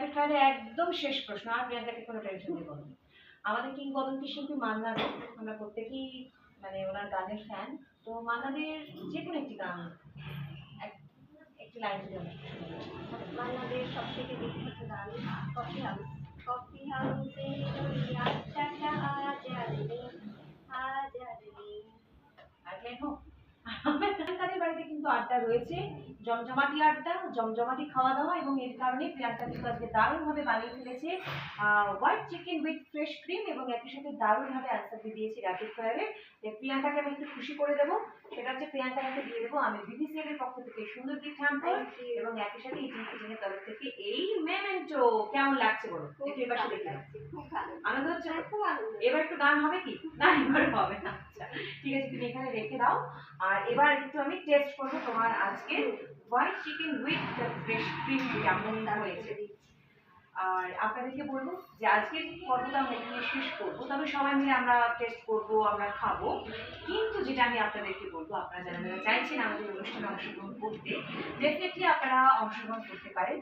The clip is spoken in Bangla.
র্যাপিড ফায়ারে একদম শেষ প্রশ্ন, আর প্রিয়াঙ্কাকে কোনো টেনশন দেবো না। আমাদের কিংবদন্তি শিল্পী মান্না দে, আমরা প্রত্যেকেই মানে ওনার গানের ফ্যান। তো মান্না দের যে কোনো একটি গান, একটি লাইন যদি আমরা শুনি। বাংলাদেশ সবথেকে বিখ্যাত গান কফি হাউস। কফি হাউসে ওই আড্ডাটা আজ আর নেই, আজ আর নেই। আরেকটা হোক। প্রিয়াঙ্কাদের বাড়িতে কিন্তু আড্ডা রয়েছে, জমজমাটি আড্ডা, জমজমাটি খাওয়া দাওয়া, এবং এর কারণে প্রিয়াঙ্কা কিন্তু আজকে দারুণভাবে বানিয়ে ফেলেছে white chicken with fresh cream, এবং একই সাথে দারুণভাবে আনসার দিয়ে দিয়েছি র্যাপিড ফায়ারে। প্রিয়াঙ্কাকে আমি একটু খুশি করে দেবো, সেটা হচ্ছে প্রিয়াঙ্কাকে দিয়ে দেবো আমি বিবিসিএল এর পক্ষ থেকে সুন্দর গিফট হ্যাম্পার, এবং একই সাথে ইটিং কিচেনের তরফ থেকে এই মেমেন্টো। কেমন লাগছে বলো, একটু এবার দেখে আনন্দ হচ্ছে? এবার একটু গান হবে কি না? এবার হবে না। আচ্ছা ঠিক আছে, তুমি এখানে রেখে দাও। আর এবার একটু আমি টেস্ট করবো তোমার আজকে white chicken with fresh cream কেমন হয়েছে। আর আপনাদেরকে বলবো যে আজকের পর্বটা আমরা এখানে শেষ করবো, তবে সবাই মিলে আমরা টেস্ট করবো, আমরা খাবো। কিন্তু যেটা আমি আপনাদেরকে বলবো, আপনারা যারা যারা চাইছেন আমাদের অনুষ্ঠানে অংশগ্রহণ করতে, ডেফিনেটলি আপনারা অংশগ্রহণ করতে পারেন।